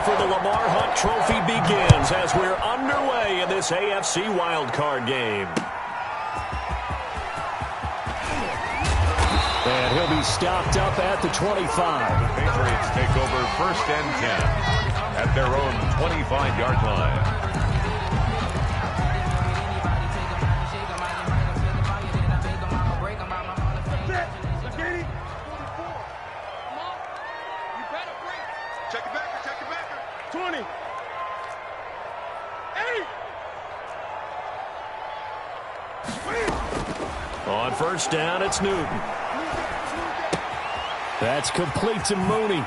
battle for the Lamar Hunt Trophy begins as we're underway in this AFC wildcard game. And he'll be stopped up at the 25. The Patriots take over 1st and 10 at their own 25-yard line. Check it back. 20. 8. On 1st down, it's Newton. That's complete to Mooney.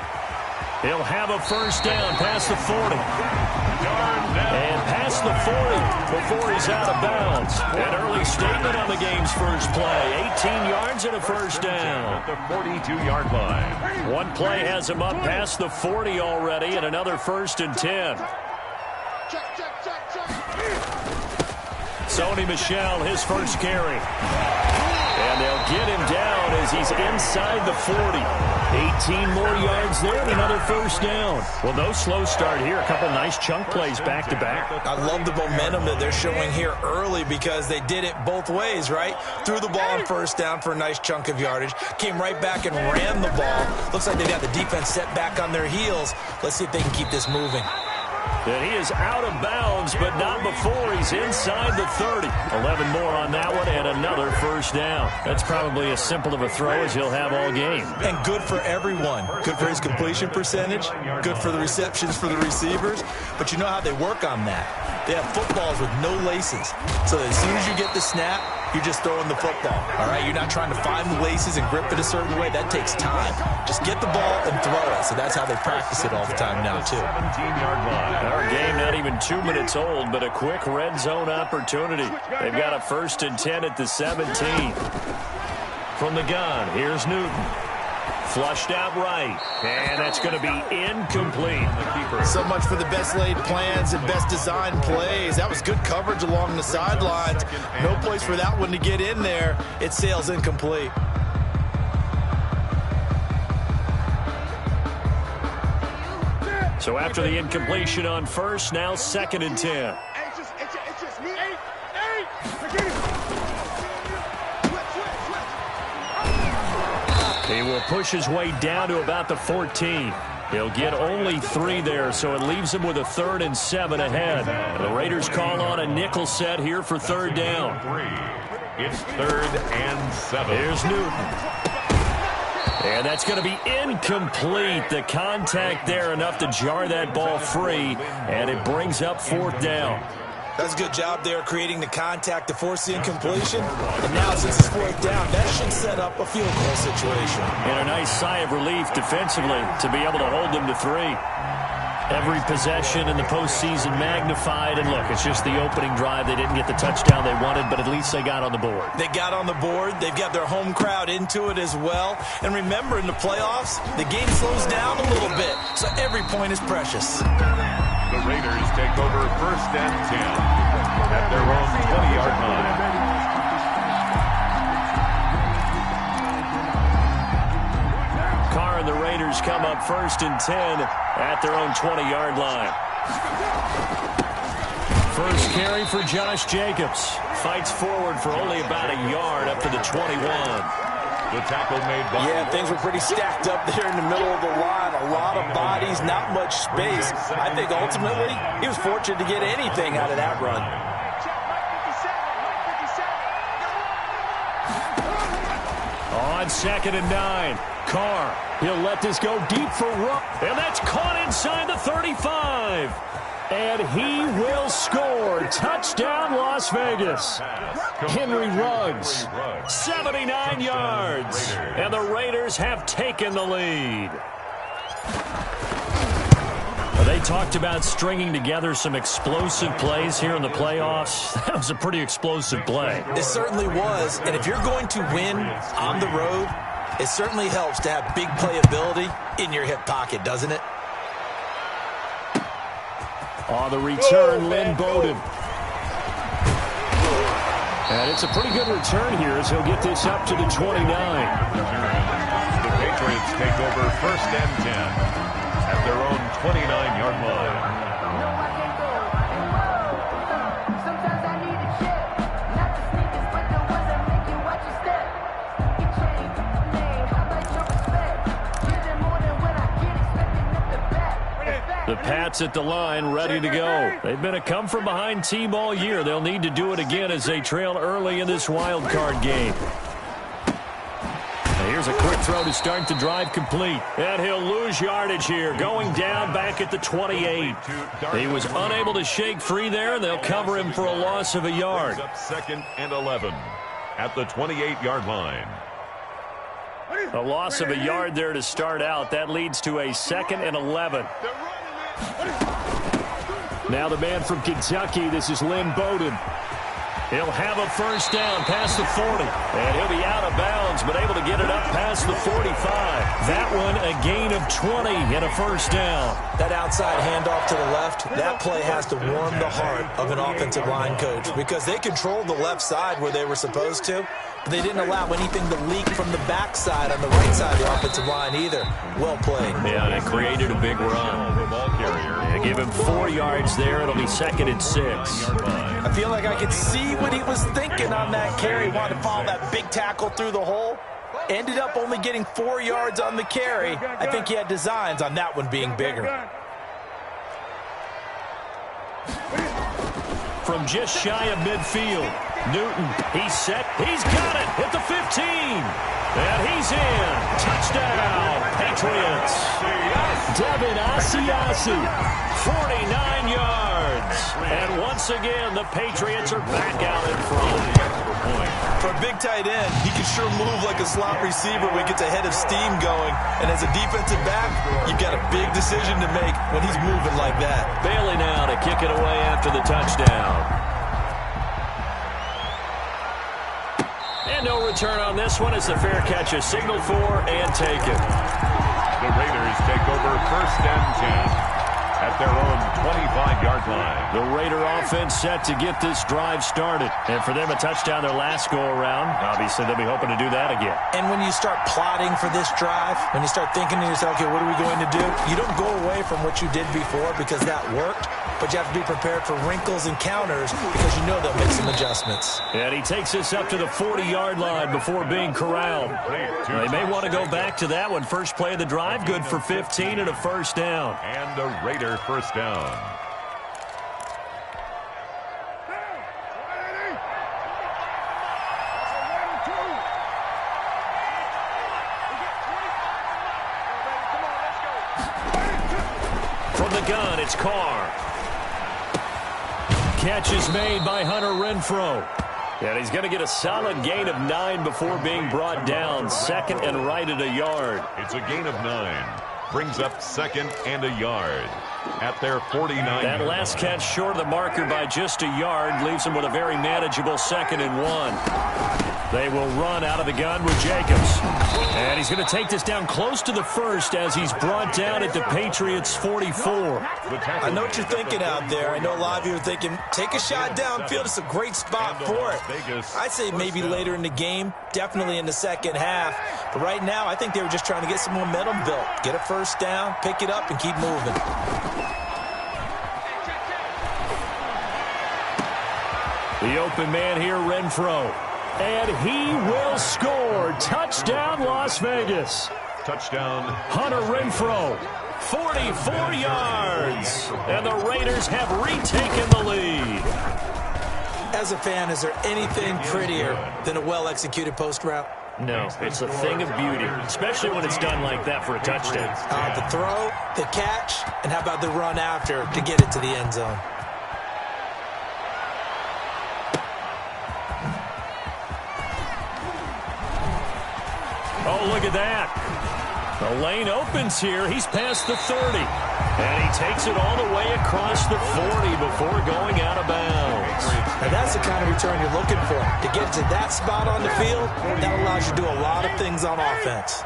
He'll have a 1st down past the 40. And past the 40 before he's out of bounds. An early statement on the game's first play. 18 yards and a 1st down. At the 42-yard line. One play has him up past the 40 already, and another 1st and 10. Sony Michel, his first carry. And they'll get him down as he's inside the 40. 18 more yards there and another 1st down. Well, no slow start here. A couple nice chunk plays back-to-back. I love the momentum that they're showing here early because they did it both ways, right? Threw the ball on 1st down for a nice chunk of yardage. Came right back and ran the ball. Looks like they got the defense set back on their heels. Let's see if they can keep this moving. And he is out of bounds, but not before he's inside the 30. 11 more on that one and another 1st down. That's probably as simple of a throw as he'll have all game. And good for everyone. Good for his completion percentage. Good for the receptions for the receivers. But you know how they work on that. They have footballs with no laces. So that as soon as you get the snap, you're just throwing the football. All right, you're not trying to find the laces and grip it a certain way. That takes time. Just get the ball and throw it. So that's how they practice it all the time now, too. 17-yard line. Our game not even 2 minutes old, but a quick red zone opportunity. They've got a 1st and 10 at the 17. From the gun, here's Newton. Flushed out right, and that's going to be incomplete. So much for the best laid plans and best designed plays. That was good coverage along the sidelines. No place for that one to get in there. It sails incomplete. So after the incompletion on 1st, now 2nd and 10. It's just me. 8. He will push his way down to about the 14. He'll get only 3 there, so it leaves him with a 3rd and 7 ahead. The Raiders call on a nickel set here for 3rd down. It's 3rd and 7. Here's Newton. And that's going to be incomplete. The contact there enough to jar that ball free, and it brings up 4th down. That's a good job there creating the contact to force the incompletion. And now since it's 4th down, that should set up a field goal situation. And a nice sigh of relief defensively to be able to hold them to 3. Every possession in the postseason magnified. And look, it's just the opening drive. They didn't get the touchdown they wanted, but at least they got on the board. They got on the board. They've got their home crowd into it as well. And remember, in the playoffs, the game slows down a little bit. So every point is precious. The Raiders take over 1st and 10 at their own 20-yard line. Carr and the Raiders come up 1st and 10 at their own 20-yard line. First carry for Josh Jacobs. Fights forward for only about a yard up to the 21. The tackle made by... Yeah, things were pretty stacked up there in the middle of the line. A lot of bodies, not much space. I think ultimately he was fortunate to get anything out of that run. On 2nd and 9. Carr, he'll let this go deep for Rupp. And that's caught inside the 35. And he will score. Touchdown, Las Vegas. Henry Ruggs, 79 yards. And the Raiders have taken the lead. They talked about stringing together some explosive plays here in the playoffs. That was a pretty explosive play. It certainly was. And if you're going to win on the road, it certainly helps to have big playability in your hip pocket, doesn't it? On the return, Lynn Bowden. And it's a pretty good return here as he'll get this up to the 29. The Patriots take over 1st and 10 at their own 29-yard line. The Pats at the line, ready to go. They've been a come-from-behind team all year. They'll need to do it again as they trail early in this wild card game. Here's a quick throw to start the drive complete. And he'll lose yardage here, going down back at the 28. He was unable to shake free there, and they'll cover him for a loss of a yard. Second and 11 at the 28-yard line. A loss of a yard there to start out. That leads to a 2nd and 11. Now the man from Kentucky, this is Lynn Bowden. He'll have a first down past the 40. And he'll be out of bounds, but able to get it up past the 45. That one a gain of 20 and a first down. That outside handoff to the left, that play has to warm the heart of an offensive line coach because they controlled the left side where they were supposed to. But they didn't allow anything to leak from the backside on the right side of the offensive line either. Well played. Yeah, they created a big run. They give him 4 yards there. It'll be 2nd and 6. I feel like I could see what he was thinking on that carry. Wanted to follow that big tackle through the hole. Ended up only getting 4 yards on the carry. I think he had designs on that one being bigger. From just shy of midfield, Newton, he's set, he's got it at the 15. And he's in. Touchdown, Patriots. Devin Asiasi, 49 yards. And once again, the Patriots are back out in front. For a big tight end, he can sure move like a slot receiver when he gets a head of steam going. And as a defensive back, you've got a big decision to make when he's moving like that. Bailey now to kick it away after the touchdown. And no return on this one as the fair catch is signaled for and taken. The Raiders take over 1st and 10 at their own 25-yard line. The Raider offense set to get this drive started. And for them, a touchdown their last go-around. Obviously, they'll be hoping to do that again. And when you start plotting for this drive, when you start thinking to yourself, okay, what are we going to do? You don't go away from what you did before because that worked, but you have to be prepared for wrinkles and counters because you know they'll make some adjustments. And he takes us up to the 40-yard line before being corralled. They may want to go back to that one. First play of the drive, good for 15 and a first down. And a Raider first down. From the gun, it's Carr. Catch is made by Hunter Renfrow. And he's going to get a solid gain of 9 before being brought down. 2nd and right at a yard. It's a gain of 9. Brings up 2nd and a yard at their 49. That last catch short of the marker by just a yard leaves him with a very manageable 2nd and 1. They will run out of the gun with Jacobs. And he's going to take this down close to the first as he's brought down at the Patriots' 44. I know what you're thinking out there. I know a lot of you are thinking, take a shot downfield. It's a great spot for it. I'd say maybe later in the game, definitely in the second half. But right now, I think they were just trying to get some momentum built. Get a first down, pick it up, and keep moving. The open man here, Renfrow. And he will score. Touchdown, Las Vegas. Touchdown. Hunter Renfrow, 44 yards. And the Raiders have retaken the lead. As a fan, is there anything prettier than a well-executed post route? No, it's a thing of beauty, especially when it's done like that for a touchdown. The throw, the catch, and how about the run after to get it to the end zone? Oh, look at that. The lane opens here. He's past the 30. And he takes it all the way across the 40 before going out of bounds. And that's the kind of return you're looking for. To get to that spot on the field, that allows you to do a lot of things on offense.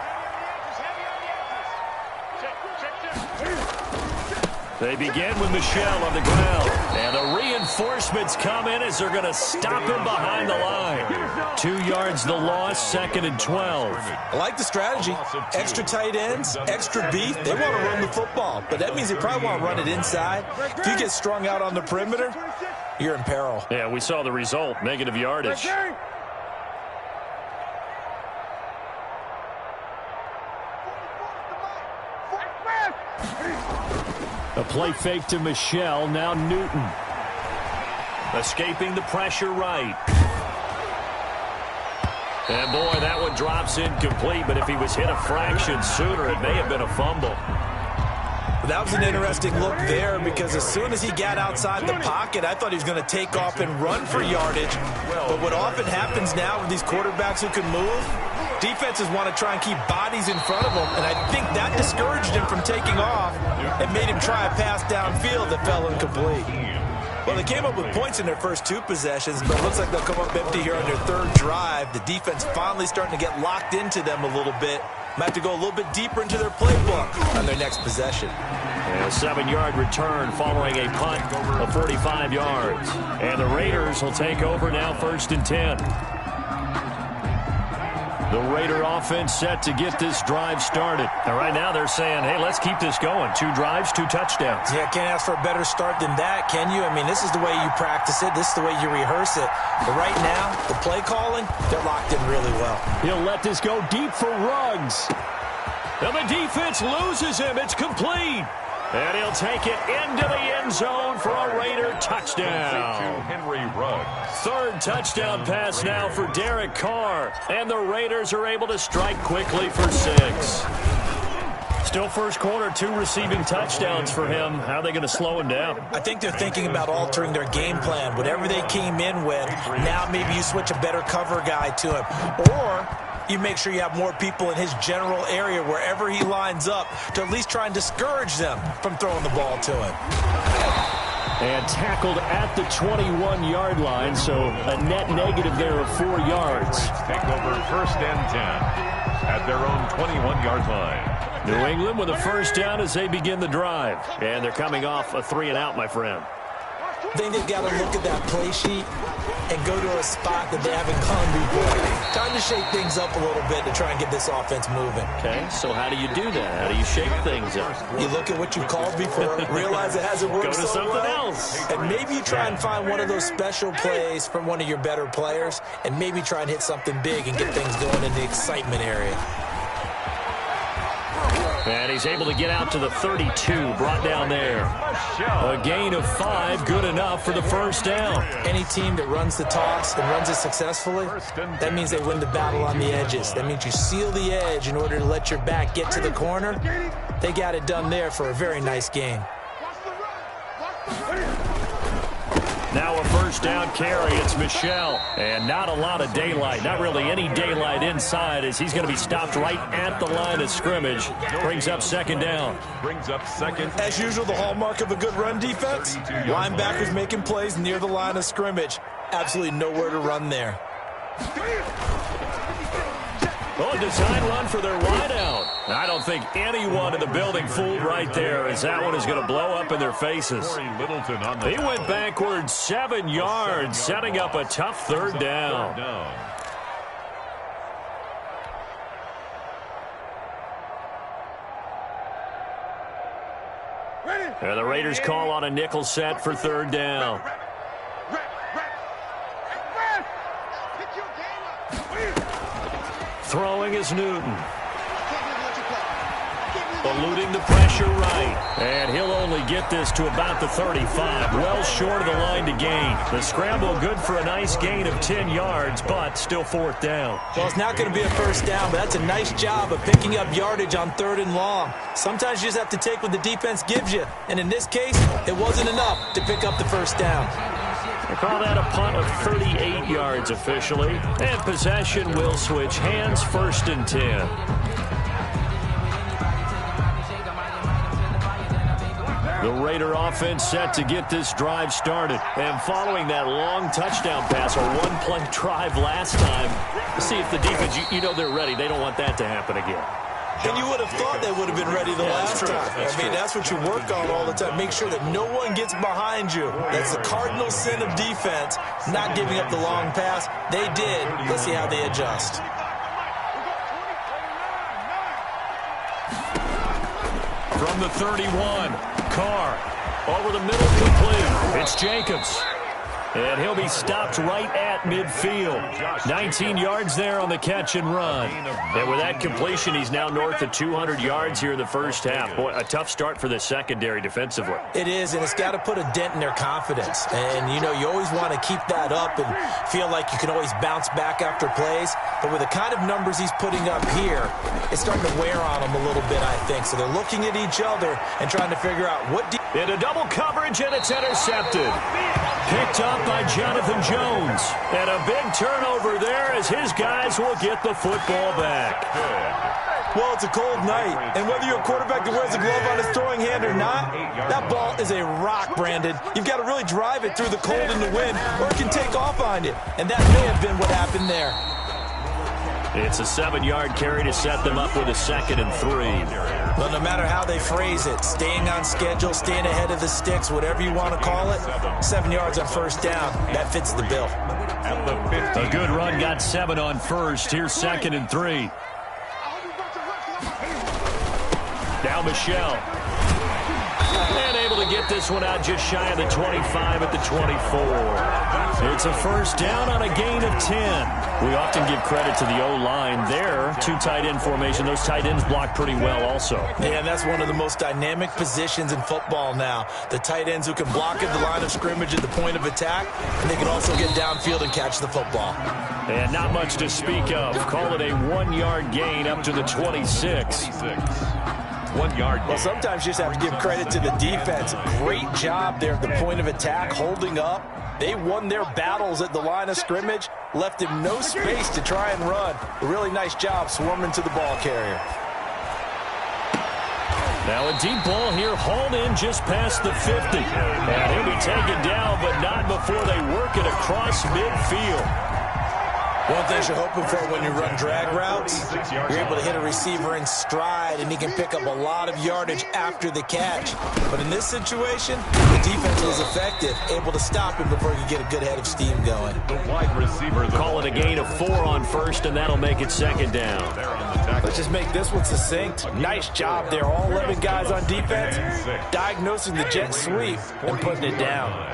They begin with Michel on the ground. And the reinforcements come in as they're going to stop him behind the line. 2 yards the loss, 2nd and 12. I like the strategy. Extra tight ends, extra beef. They want to run the football, but that means they probably want to run it inside. If you get strung out on the perimeter, you're in peril. Yeah, we saw the result, negative yardage. A play fake to Michel, now Newton. Escaping the pressure right. And boy, that one drops incomplete, but if he was hit a fraction sooner, it may have been a fumble. That was an interesting look there because as soon as he got outside the pocket, I thought he was going to take off and run for yardage. But what often happens now with these quarterbacks who can move, defenses want to try and keep bodies in front of them, and I think that discouraged him from taking off and made him try a pass downfield that fell incomplete. Well, they came up with points in their first 2 possessions, but it looks like they'll come up empty here on their 3rd drive. The defense finally starting to get locked into them a little bit. Might have to go a little bit deeper into their playbook on their next possession. And a 7-yard return following a punt of 45 yards. And the Raiders will take over now, 1st and 10. The Raider offense set to get this drive started. And right now they're saying, hey, let's keep this going. 2 drives, 2 touchdowns. Yeah, can't ask for a better start than that, can you? I mean, this is the way you practice it. This is the way you rehearse it. But right now, the play calling, they're locked in really well. He'll let this go deep for Ruggs. And the defense loses him. It's complete. And he'll take it into the end zone for a Raider touchdown. Henry Ruggs. 3rd touchdown pass now for Derek Carr. And the Raiders are able to strike quickly for 6. Still first quarter, 2 receiving touchdowns for him. How are they going to slow him down? I think they're thinking about altering their game plan. Whatever they came in with, now maybe you switch a better cover guy to him. Or you make sure you have more people in his general area wherever he lines up to at least try and discourage them from throwing the ball to him. And tackled at the 21-yard line, so a net negative there of 4 yards. Take over 1st and 10 at their own 21-yard line. New England with a 1st down as they begin the drive. And they're coming off a 3-and-out, my friend. I think they've got to look at that play sheet and go to a spot that they haven't gone before. Time to shake things up a little bit to try and get this offense moving. Okay, so how do you do that? How do you shake things up? You look at what you called before, realize it hasn't worked so so something well, else. and maybe you try and find one of those special plays from one of your better players, and maybe try and hit something big and get things going in the excitement area. And he's able to get out to the 32, brought down there. A gain of 5, good enough for the 1st down. Any team that runs the toss and runs it successfully, that means they win the battle on the edges. That means you seal the edge in order to let your back get to the corner. They got it done there for a very nice game. Now a 1st down carry. It's Michel. And not a lot of daylight. Not really any daylight inside as he's going to be stopped right at the line of scrimmage. Brings up 2nd down. Brings up 2nd. As usual, the hallmark of a good run defense, linebackers making plays near the line of scrimmage. Absolutely nowhere to run there. Oh, a design run for their wideout. I don't think anyone in the building fooled right there as that one is going to blow up in their faces. He went backwards 7 yards, setting up a tough 3rd down. And the Raiders call on a nickel set for 3rd down. Throwing is Newton. Eluding the pressure right. And he'll only get this to about the 35. Well short of the line to gain. The scramble good for a nice gain of 10 yards, but still 4th down. Well, it's not going to be a 1st down, but that's a nice job of picking up yardage on 3rd and long. Sometimes you just have to take what the defense gives you. And in this case, it wasn't enough to pick up the 1st down. They call that a punt of 38 yards officially. And possession will switch hands, 1st and 10. The Raider offense set to get this drive started. And following that long touchdown pass, a 1-play drive last time, see if the defense, you know they're ready. They don't want that to happen again. And you would have thought they would have been ready the last time. I mean, that's what you work on all the time. Make sure that no one gets behind you. That's the cardinal sin of defense, not giving up the long pass. They did. Let's see how they adjust. From the 31, Carr over the middle, complete. It's Jacobs. And he'll be stopped right at midfield. 19 yards there on the catch and run. And with that completion, he's now north of 200 yards here in the first half. Boy, a tough start for the secondary defensively. It is, and it's got to put a dent in their confidence. And, you know, you always want to keep that up and feel like you can always bounce back after plays. But with the kind of numbers he's putting up here, it's starting to wear on them a little bit, I think. So they're looking at each other and trying to figure out what... Into double coverage, and it's intercepted. Picked up by Jonathan Jones. And a big turnover there as his guys will get the football back. Well, it's a cold night, and whether you're a quarterback that wears a glove on his throwing hand or not, that ball is a rock, Brandon. You've got to really drive it through the cold and the wind, or it can take off on you. And that may have been what happened there. It's a 7-yard carry to set them up with a 2nd and 3. Well, no matter how they phrase it, staying on schedule, staying ahead of the sticks, whatever you want to call it, 7 yards on first down, that fits the bill. A good run got 7 on first. Here's 2nd and 3. Now Michelle. And able to get this one out just shy of the 25 at the 24. It's a first down on a gain of 10. We often give credit to the O-line there. 2 tight end formation. Those tight ends block pretty well also. Yeah, and that's one of the most dynamic positions in football now. The tight ends who can block at the line of scrimmage at the point of attack, and they can also get downfield and catch the football. And not much to speak of. Call it a 1-yard gain up to the 26. 1 yard. Well, sometimes you just have to give credit to the defense. Great job there at the point of attack, holding up. They won their battles at the line of scrimmage, left him no space to try and run. A really nice job swarming to the ball carrier. Now a deep ball here, hauled in just past the 50. And he'll be taken down, but not before they work it across midfield. One thing you're hoping for when you run drag routes, you're able to hit a receiver in stride, and he can pick up a lot of yardage after the catch. But in this situation, the defense was effective, able to stop him before he could get a good head of steam going. The wide receiver. Call it a gain of 4 on first, and that'll make it 2nd down. Let's just make this one succinct. Nice job there. All 11 guys on defense diagnosing the jet sweep and putting it down.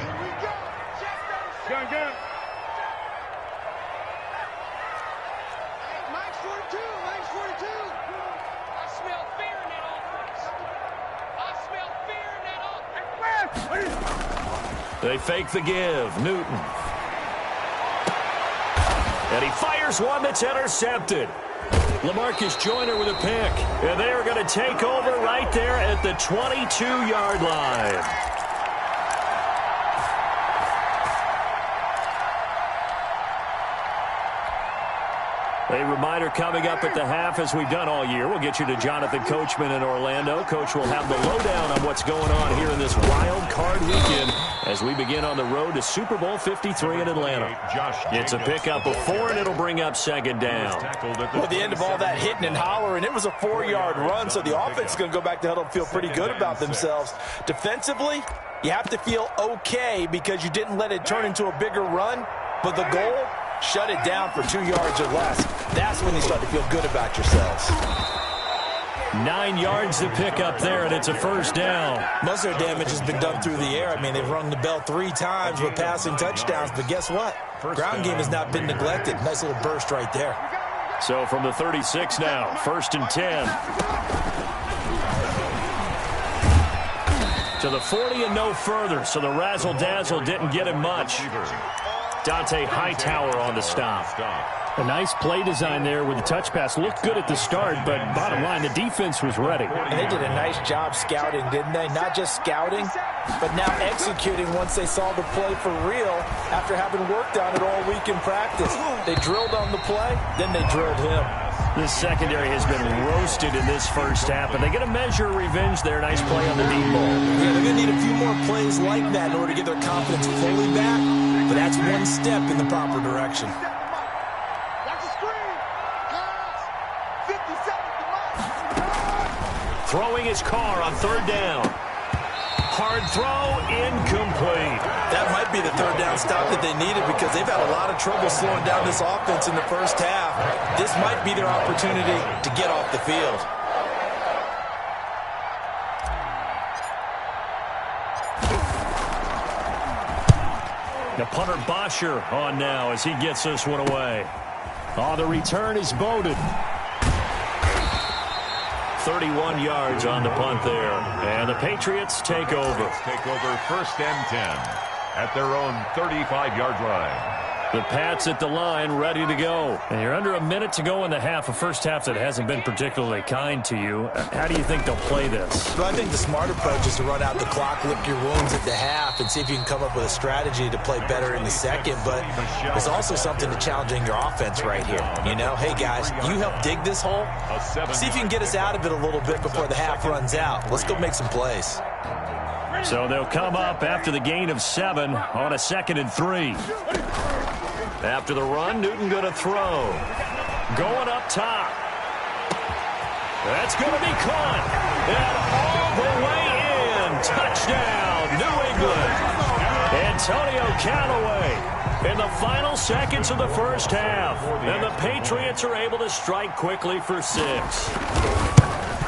They fake the give. Newton. And he fires one that's intercepted. LaMarcus Joyner with a pick. And they are going to take over right there at the 22-yard line. A reminder coming up at the half, as we've done all year. We'll get you to Jonathan Coachman in Orlando. Coach will have the lowdown on what's going on here in this wild card weekend as we begin on the road to Super Bowl 53 in Atlanta. It's a pickup of 4, and it'll bring up 2nd down. Well, at the end of all that hitting and hollering, it was a 4-yard run, so the offense is going to go back to huddle and feel pretty good about themselves. Defensively, you have to feel okay because you didn't let it turn into a bigger run, but the goal, shut it down for 2 yards or less. That's when you start to feel good about yourselves. 9 yards to pick up there, and it's a first down. Most of their damage has been done through the air. I mean, they've rung the bell 3 times with passing touchdowns, but guess what? Ground game has not been neglected. Nice little burst right there. So from the 36 now, 1st and 10. To the 40 and no further, so the razzle-dazzle didn't get him much. Dante Hightower on the stop. A nice play design there with the touch pass. Looked good at the start, but bottom line, the defense was ready. And they did a nice job scouting, didn't they? Not just scouting, but now executing once they saw the play for real after having worked on it all week in practice. They drilled on the play, then they drilled him. This secondary has been roasted in this first half, and they get a measure of revenge there. Nice play on the deep ball. Yeah, they're going to need a few more plays like that in order to get their confidence fully back, but that's one step in the proper direction. That's a screen. 50 seconds to Throwing his car on third down. Hard throw, incomplete. That might be the third down stop that they needed because they've had a lot of trouble slowing down this offense in the first half. This might be their opportunity to get off the field. The punter Bosher on now as he gets this one away. Oh, the return is Bowden. 31 yards on the punt there. And the Patriots take over. Take over first and 10 at their own 35-yard line. The Pats at the line, ready to go. And you're under a minute to go in the half, a first half that hasn't been particularly kind to you. How do you think they'll play this? Well, I think the smart approach is to run out the clock, lick your wounds at the half, and see if you can come up with a strategy to play better in the second. But there's also something to challenging your offense right here. You know, hey, guys, you help dig this hole. See if you can get us out of it a little bit before the half runs out. Let's go make some plays. So they'll come up after the gain of 7 on a 2nd and 3. After the run, Newton going to throw. Going up top. That's going to be caught. And all the way in. Touchdown, New England. Antonio Callaway in the final seconds of the first half. And the Patriots are able to strike quickly for 6.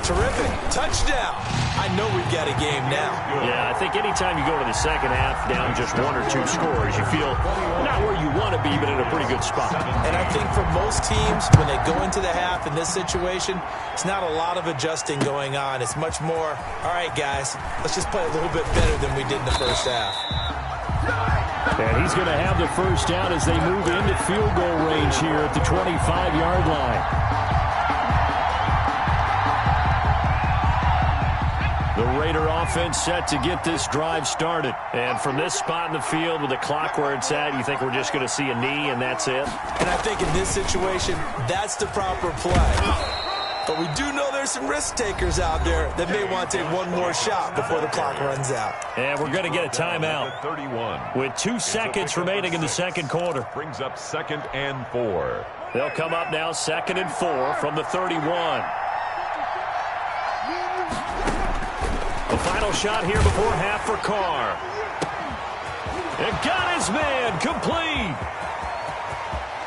Terrific. Touchdown. I know we've got a game now. Yeah, I think anytime you go to the second half down just 1 or 2 scores, you feel not where you want to be, but in a pretty good spot. And I think for most teams, when they go into the half in this situation, it's not a lot of adjusting going on. It's much more, all right, guys, let's just play a little bit better than we did in the first half. And he's going to have the first down as they move into field goal range here at the 25-yard line. The Raider offense set to get this drive started. And from this spot in the field with the clock where it's at, you think we're just going to see a knee and that's it? And I think in this situation, that's the proper play. But we do know there's some risk takers out there that may want to take one more shot before the clock runs out. And we're going to get a timeout 31. with 2 seconds remaining in the second quarter. Brings up 2nd and 4. They'll come up now 2nd and 4 from the 31. The final shot here before half for Carr. And got his man complete.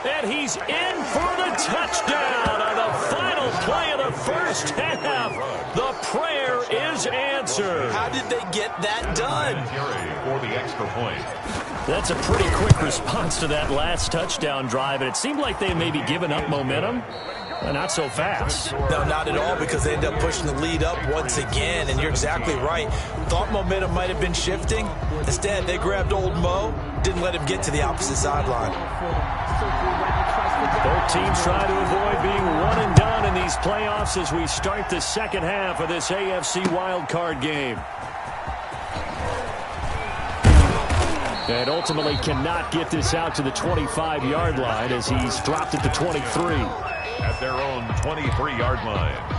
And he's in for the touchdown on the final play of the first half. The prayer is answered. How did they get that done? For the extra point. That's a pretty quick response to that last touchdown drive, and it seemed like they had maybe given up momentum. Not so fast. No, not at all, because they end up pushing the lead up once again, and you're exactly right. Thought momentum might have been shifting. Instead, they grabbed old Mo, didn't let him get to the opposite sideline. Both teams try to avoid being one and done in these playoffs as we start the second half of this AFC wildcard game. And ultimately cannot get this out to the 25-yard line as he's dropped at the 23. At their own 23-yard line.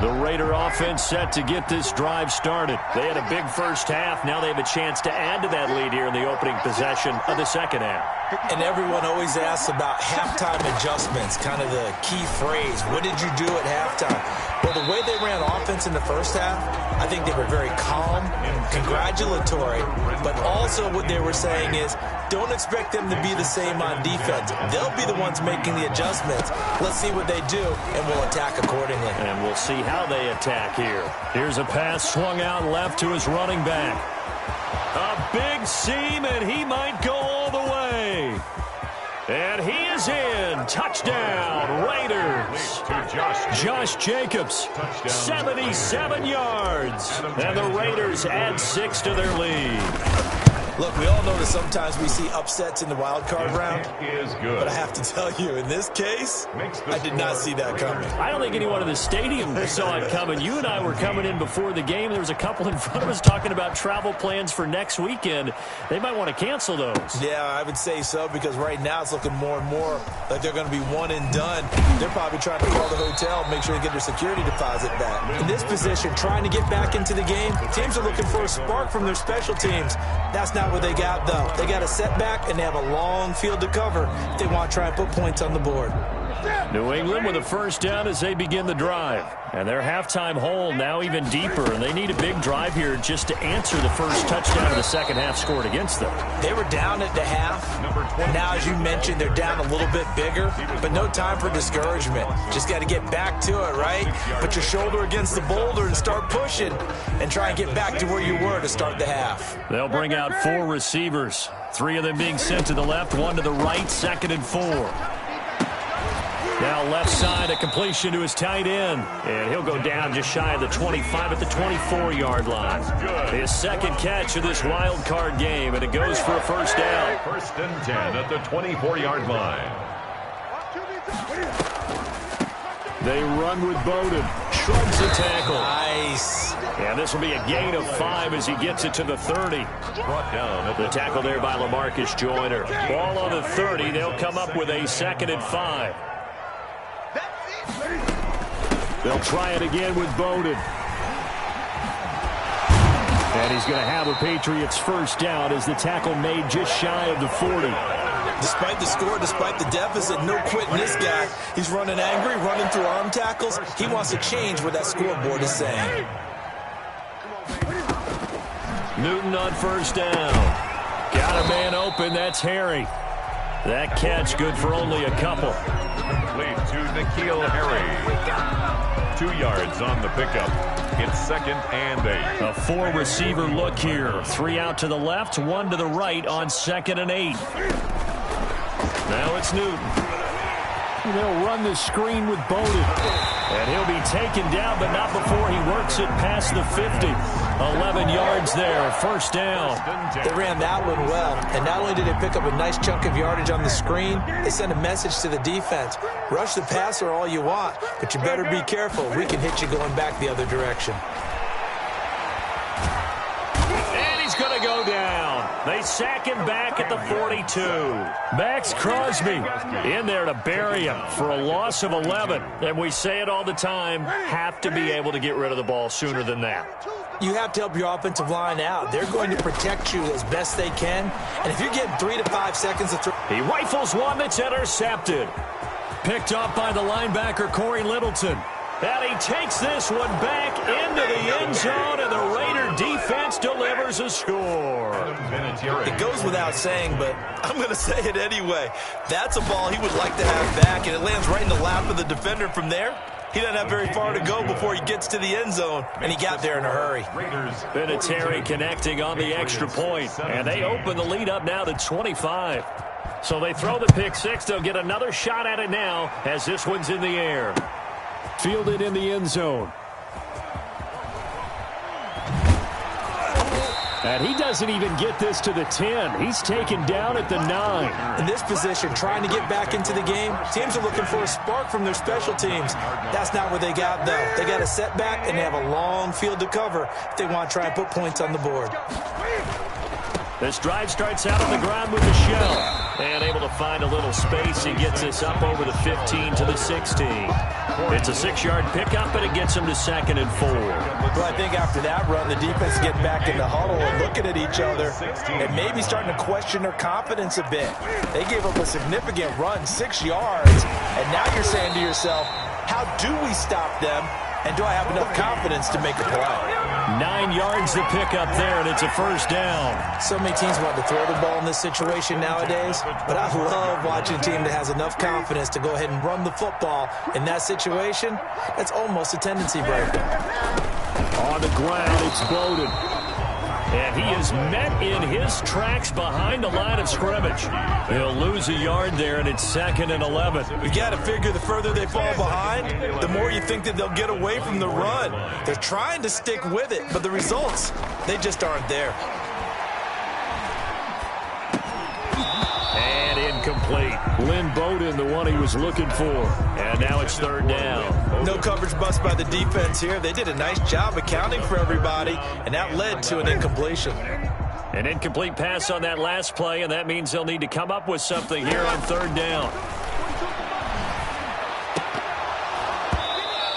The Raider offense set to get this drive started. They had a big first half. Now they have a chance to add to that lead here in the opening possession of the second half. And everyone always asks about halftime adjustments, kind of the key phrase. What did you do at halftime? Well, the way they ran offense in the first half, I think they were very calm, congratulatory, but also what they were saying is, don't expect them to be the same on defense. They'll be the ones making the adjustments. Let's see what they do, and we'll attack accordingly. And we'll see how they attack here. Here's a pass swung out left to his running back. A big seam, and he might go all the way. And he is in. Touchdown, Raiders. Josh Jacobs, 77 yards. And the Raiders add 6 to their lead. Look, we all know that sometimes we see upsets in the wild card round. Is good. But I have to tell you, in this case, I did not see that coming. I don't think anyone in the stadium saw it coming. You and I were coming in before the game. There was a couple in front of us talking about travel plans for next weekend. They might want to cancel those. Yeah, I would say so, because right now it's looking more and more like they're going to be one and done. They're probably trying to call the hotel, make sure they get their security deposit back. In this position, trying to get back into the game, teams are looking for a spark from their special teams. That's not not what they got, though. They got a setback, and they have a long field to cover if they want to try and put points on the board. New England with a first down as they begin the drive. And their halftime hole now even deeper, and they need a big drive here just to answer the first touchdown of the second half scored against them. They were down at the half. Now, as you mentioned, they're down a little bit bigger, but no time for discouragement. Just got to get back to it, right? Put your shoulder against the boulder and start pushing and try and get back to where you were to start the half. They'll bring out 4 receivers, 3 of them being sent to the left, 1 to the right, 2nd and 4. Now left side, a completion to his tight end. And he'll go down just shy of the 25 at the 24-yard line. His second catch of this wild card game, and it goes for a first down. 1st and 10 at the 24-yard line. They run with Bowden. Shrugs the tackle. Nice. And this will be a gain of 5 as he gets it to the 30. Brought down at The tackle there by LaMarcus Joyner. Ball on the 30. They'll come up with a 2nd and 5. They'll try it again with Bowden. And he's going to have a Patriots first down as the tackle made just shy of the 40. Despite the score, despite the deficit, no quitting this guy. He's running angry, running through arm tackles. He wants to change what that scoreboard is saying. Newton on first down. Got a man open. That's Harry. That catch good for only a couple. Complete to N'Keal Harry. 2 yards on the pickup. It's 2nd and 8. A 4-receiver look here. 3 out to the left, 1 to the right on 2nd and 8. Now it's Newton. They'll run the screen with Bowden. And he'll be taken down, but not before he works it past the 50. 11 yards there, first down. They ran that one well, and not only did they pick up a nice chunk of yardage on the screen, they sent a message to the defense. Rush the passer all you want, but you better be careful. We can hit you going back the other direction. And he's going to go down. They sack him back at the 42. Max Crosby in there to bury him for a loss of 11. And we say it all the time, have to be able to get rid of the ball sooner than that. You have to help your offensive line out. They're going to protect you as best they can. And if you're getting 3 to 5 seconds to throw... He rifles one that's intercepted. Picked up by the linebacker, Corey Littleton. And he takes this one back into the end zone, and the Raider defense delivers a score. It goes without saying, but I'm going to say it anyway. That's a ball he would like to have back, and it lands right in the lap of the defender from there. He doesn't have very far to go before he gets to the end zone, and he got there in a hurry. Vinatieri connecting on the extra point, and they open the lead up now to 25. So they throw the pick six. They'll get another shot at it now as this one's in the air. Fielded in the end zone. And he doesn't even get this to the 10. He's taken down at the 9. In this position, trying to get back into the game, teams are looking for a spark from their special teams. That's not what they got, though. They got a setback, and they have a long field to cover if they want to try and put points on the board. This drive starts out on the ground with the shell. And able to find a little space. He gets this up over the 15 to the 16. It's a 6-yard pickup, but it gets him to 2nd and 4. Well, I think after that run, the defense get back in the huddle and looking at each other and maybe starting to question their confidence a bit. They gave up a significant run, 6 yards, and now you're saying to yourself, how do we stop them, and do I have enough confidence to make a play? 9 yards to pick up there, and it's a first down. So many teams want to throw the ball in this situation nowadays, but I love watching a team that has enough confidence to go ahead and run the football. In that situation, that's almost a tendency breaker. On the ground, it's Bowden. And he is met in his tracks behind the line of scrimmage. He'll lose a yard there, and it's 2nd and 11. You got to figure the further they fall behind, the more you think that they'll get away from the run. They're trying to stick with it, but the results, they just aren't there. And incomplete. Lynn Bowden, the one he was looking for. And now it's 3rd down. No coverage bust by the defense here. They did a nice job accounting for everybody, and that led to an incompletion. An incomplete pass on that last play, and that means they'll need to come up with something here on 3rd down.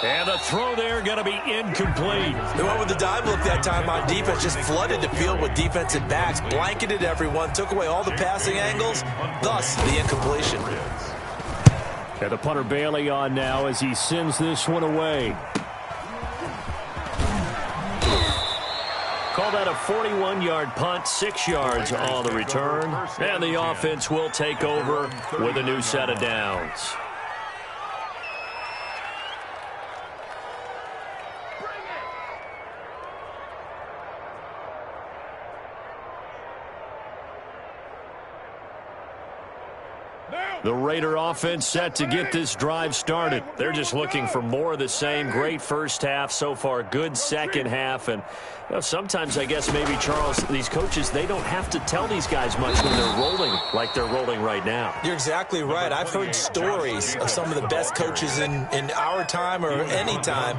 And the throw there going to be incomplete. They went with the dime look that time on defense, just flooded the field with defensive backs, blanketed everyone, took away all the passing angles, thus the incompletion. And the punter Bailey on now as he sends this one away. Call that a 41-yard punt, 6 yards on the return. And the offense will take over with a new set of downs. The Raider offense set to get this drive started. They're just looking for more of the same. Great first half so far. Good second half. And you know, sometimes I guess maybe, Charles, these coaches, they don't have to tell these guys much when they're rolling like they're rolling right now. You're exactly right. I've heard stories of some of the best coaches in our time or any time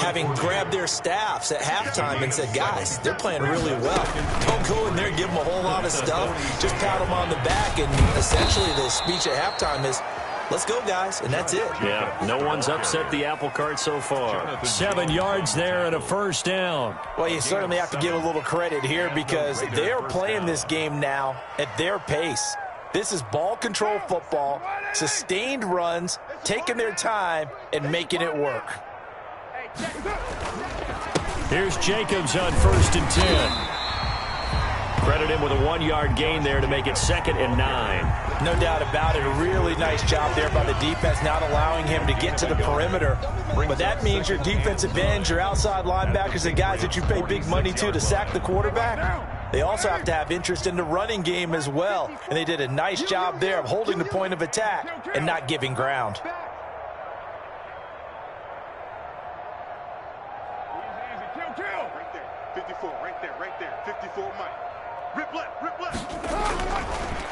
having grabbed their staffs at halftime and said, guys, they're playing really well. Don't go in there and give them a whole lot of stuff. Just pat them on the back. And essentially the speech at halftime is, let's go, guys, and that's it. Yeah, no one's upset the apple cart so far. 7 yards there and a first down. Well, you certainly have to give a little credit here because they're playing this game now at their pace. This is ball control football, sustained runs, taking their time, and making it work. Here's Jacobs on 1st and 10. Credit him with a 1-yard gain there to make it 2nd and 9. No doubt about it. A really nice job there by the defense, not allowing him to get to the perimeter. But that means your defensive ends, your outside linebackers, the guys that you pay big money to sack the quarterback, they also have to have interest in the running game as well. And they did a nice job there of holding the point of attack and not giving ground. Right there. 54, right there. 54, Mike. Rip left, rip left.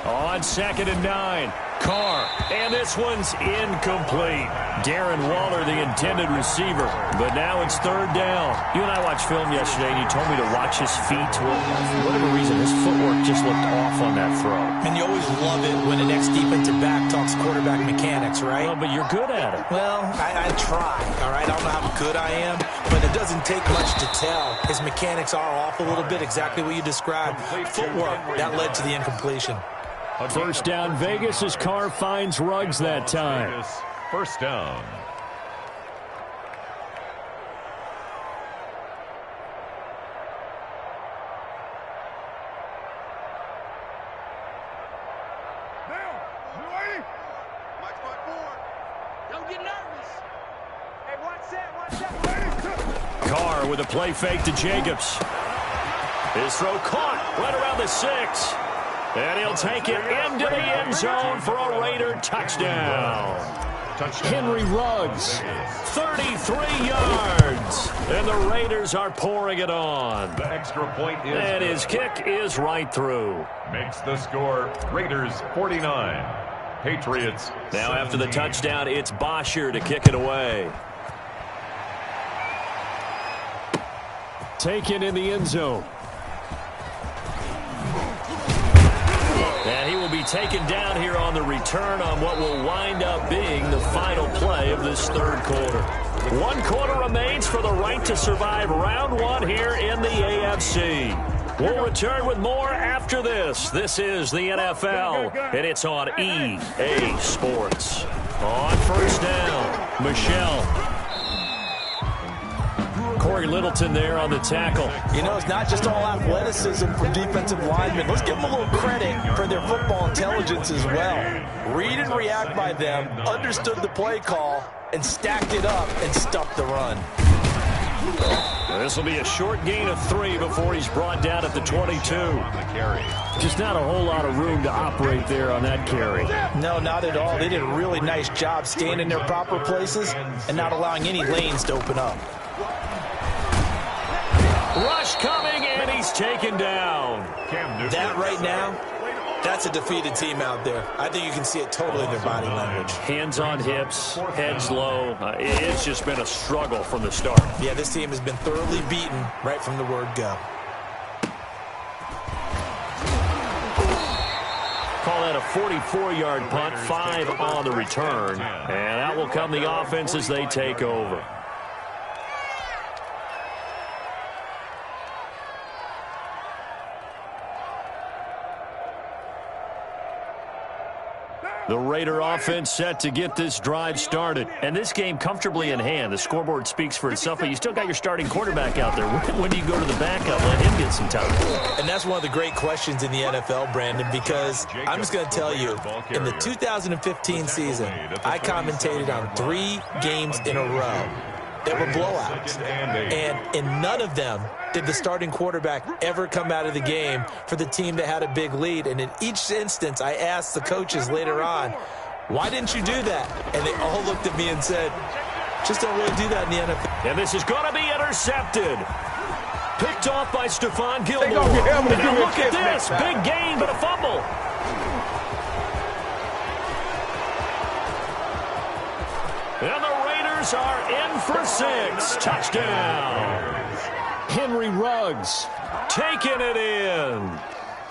On 2nd and 9, Carr, and this one's incomplete. Darren Waller, the intended receiver, but now it's 3rd down. You and I watched film yesterday, and you told me to watch his feet. Well, for whatever reason, his footwork just looked off on that throw. And you always love it when an ex-defensive back talks quarterback mechanics, right? Well, but you're good at it. Well, I try, all right? I don't know how good I am, but it doesn't take much to tell. His mechanics are off a little bit, exactly what you described. Footwork, that led to the incompletion. First down, Vegas, as Carr finds Ruggs that time. First down. Watch my board. Don't get nervous. Hey, watch that. Carr with a play fake to Jacobs. His throw caught right around the 6. And he'll take it into the end zone for a Raider touchdown. Henry Ruggs, 33 yards. And the Raiders are pouring it on. The extra point is and his kick is right through. Makes the score Raiders 49. Patriots. Now after the touchdown, it's Bosher to kick it away. Taken in the end zone. And he will be taken down here on the return on what will wind up being the final play of this 3rd quarter. 1 quarter remains for the right to survive round 1 here in the AFC. We'll return with more after this. This is the NFL, and it's on EA Sports. On 1st down, Michelle. Corey Littleton there on the tackle. You know, it's not just all athleticism from defensive linemen. Let's give them a little credit for their football intelligence as well. Read and react by them, understood the play call, and stacked it up and stuffed the run. This will be a short gain of 3 before he's brought down at the 22. Just not a whole lot of room to operate there on that carry. No, not at all. They did a really nice job staying in their proper places and not allowing any lanes to open up. Rush coming, and he's taken down. That right now, that's a defeated team out there. I think you can see it totally in their body language. Hands on hips, heads low. It's just been a struggle from the start. Yeah, this team has been thoroughly beaten right from the word go. Call that a 44-yard punt, 5 on the return. And out will come the offense as they take over. The Raider offense set to get this drive started. And this game comfortably in hand. The scoreboard speaks for itself, but you still got your starting quarterback out there. When do you go to the backup? Let him get some time. And that's one of the great questions in the NFL, Brandon, because I'm just going to tell you, in the 2015 season, I commentated on 3 games in a row that were blowouts. And in none of them did the starting quarterback ever come out of the game for the team that had a big lead. And in each instance, I asked the coaches later on, why didn't you do that? And they all looked at me and said, just don't really do that in the NFL. And this is going to be intercepted. Picked off by Stephon Gilmore. Now look at this. Big gain, but a fumble. And the Raiders are in for 6. Touchdown. Henry Ruggs taking it in.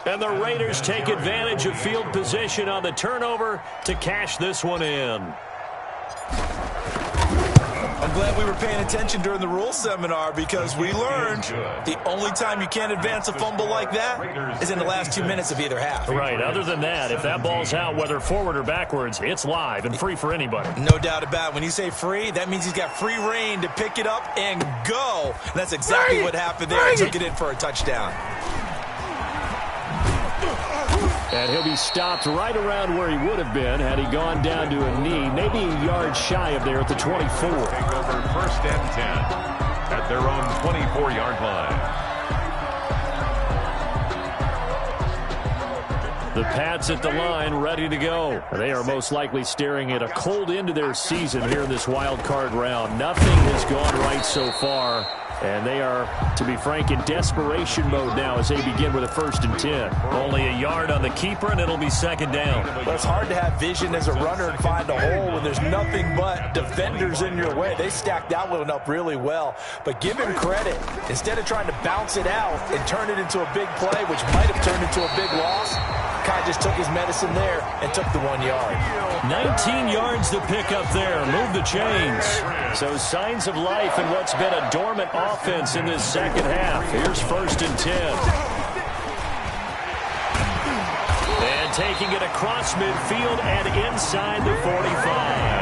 And the Raiders take advantage of field position on the turnover to cash this one in. I'm glad we were paying attention during the rules seminar because we learned the only time you can't advance a fumble like that is in the last 2 minutes of either half. Right. Other than that, if that ball's out, whether forward or backwards, it's live and free for anybody. No doubt about it. When you say free, that means he's got free reign to pick it up and go. And that's exactly what happened there. He took it in for a touchdown. And he'll be stopped right around where he would have been had he gone down to a knee, maybe a yard shy of there at the 24. Take over 1st and 10 at their own 24-yard line. The Pats at the line, ready to go. They are most likely staring at a cold end to their season here in this wild card round. Nothing has gone right so far. And they are, to be frank, in desperation mode now as they begin with a 1st and 10. Only a yard on the keeper, and it'll be 2nd down. Well, it's hard to have vision as a runner and find a hole when there's nothing but defenders in your way. They stacked that one up really well. But give him credit. Instead of trying to bounce it out and turn it into a big play, which might have turned into a big loss, Kai just took his medicine there and took the 1 yard. 19 yards to pick up there. Move the chains. So signs of life in what's been a dormant offense in this second half. Here's 1st and 10. And taking it across midfield and inside the 45.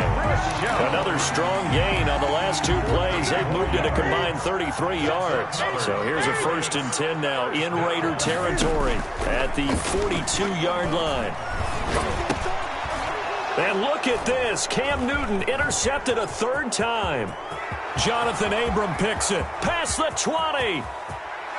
Another strong gain on the last 2 plays. They've moved it a combined 33 yards. So here's a 1st and 10 now in Raider territory at the 42-yard line. And look at this. Cam Newton intercepted a 3rd time. Jonathan Abram picks it. Past the 20.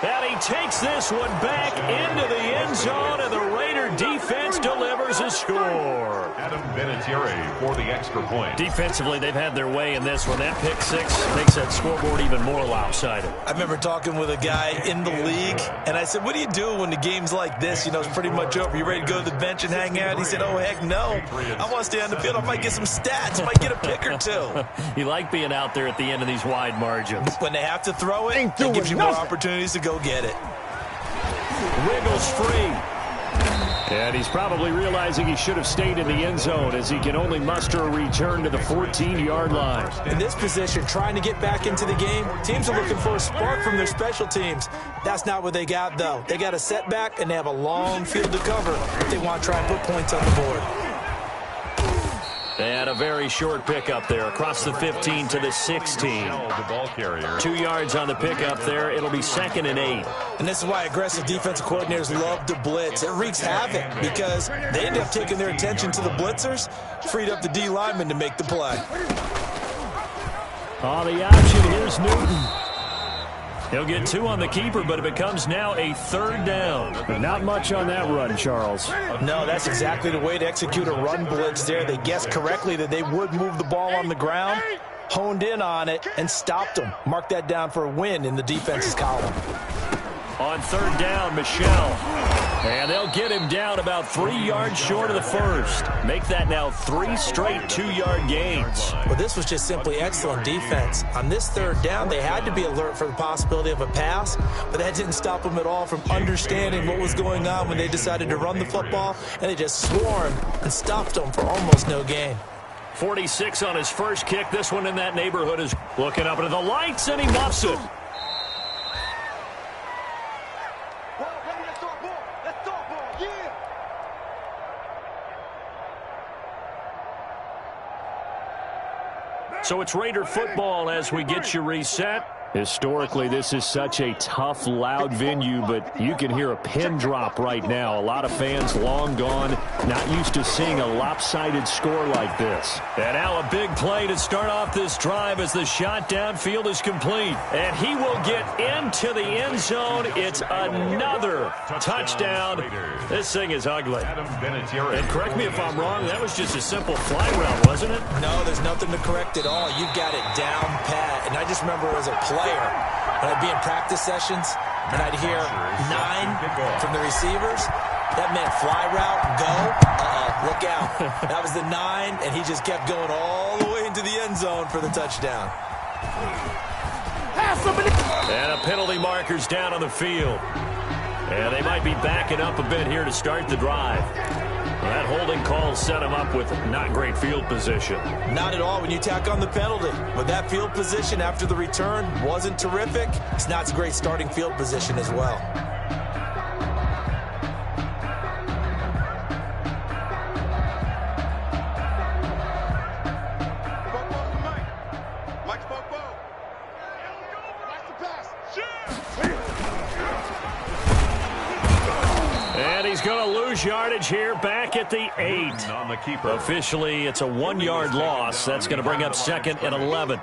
And he takes this one back into the end zone, and the Raider defense delivers a score. Adam Vinatieri for the extra point. Defensively, they've had their way in this one. That pick 6 makes that scoreboard even more lopsided. I remember talking with a guy in the league, and I said, what do you do when the game's like this? You know, it's pretty much over. You ready to go to the bench and hang out? He said, oh, heck no. I want to stay on the field. I might get some stats. I might get a pick or 2. You like being out there at the end of these wide margins. When they have to throw it, it gives you more opportunities to go get it. Wiggles free. And he's probably realizing he should have stayed in the end zone as he can only muster a return to the 14-yard line. In this position, trying to get back into the game, teams are looking for a spark from their special teams. That's not what they got, though. They got a setback, and they have a long field to cover if they want to try and put points on the board. And a very short pickup there across the 15 to the 16. The ball carrier. 2 yards on the pickup there. It'll be 2nd and 8. And this is why aggressive defensive coordinators love to blitz. It wreaks havoc because they end up taking their attention to the blitzers, freed up the D lineman to make the play. On the option, here's Newton. He'll get 2 on the keeper, but it becomes now a 3rd down. Not much on that run, Charles. No, that's exactly the way to execute a run blitz there. They guessed correctly that they would move the ball on the ground, honed in on it, and stopped them. Mark that down for a win in the defense's column. On third down, Michelle. And they'll get him down about 3 yards short of the first. Make that now 3 straight 2-yard gains. Well, this was just simply excellent defense. On this third down, they had to be alert for the possibility of a pass, but that didn't stop them at all from understanding what was going on when they decided to run the football, and they just swarmed and stopped them for almost no gain. 46 on his first kick. This one in that neighborhood is looking up into the lights, and he muffs it. So it's Raider football as we get you reset. Historically, this is such a tough, loud venue, but you can hear a pin drop right now. A lot of fans long gone, not used to seeing a lopsided score like this. And now a big play to start off this drive as the shot downfield is complete. And he will get into the end zone. It's another touchdown. This thing is ugly. And correct me if I'm wrong, that was just a simple fly route, wasn't it? No, there's nothing to correct at all. You've got it down pat. And I just remember as a player, when I'd be in practice sessions and I'd hear 9 from the receivers, that meant fly route, go, look out. That was the 9, and he just kept going all the way into the end zone for the touchdown. And a penalty marker's down on the field. And they might be backing up a bit here to start the drive. Well, that holding call set him up with not great field position. Not at all when you tack on the penalty. But that field position after the return wasn't terrific. It's not a great starting field position as well. Yardage here back at the 8. On the keeper. Officially, it's a 1-yard loss. That's going to bring up 2nd and 11.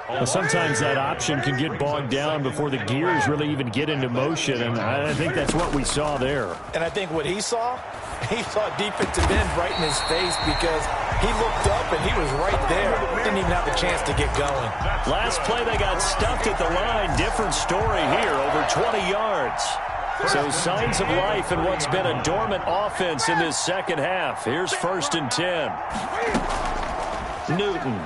Well, sometimes that option can get bogged down before the gears really even get into motion, and I think that's what we saw there. And I think what he saw defensive end right in his face because he looked up and he was right there. Didn't even have the chance to get going. Last play, they got stuffed at the line. Different story here, over 20 yards. So signs of life in what's been a dormant offense in this second half. Here's 1st and 10. Newton.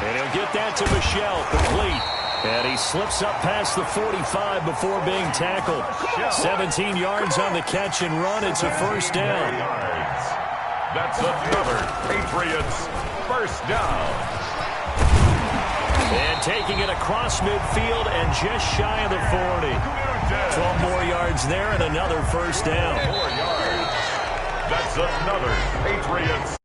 And he'll get that to Michelle, complete. And he slips up past the 45 before being tackled. 17 yards on the catch and run. It's a 1st down. That's another Patriots first down. And taking it across midfield and just shy of the 40. 12 more yards there and another 1st down. 4 yards. That's another Patriots.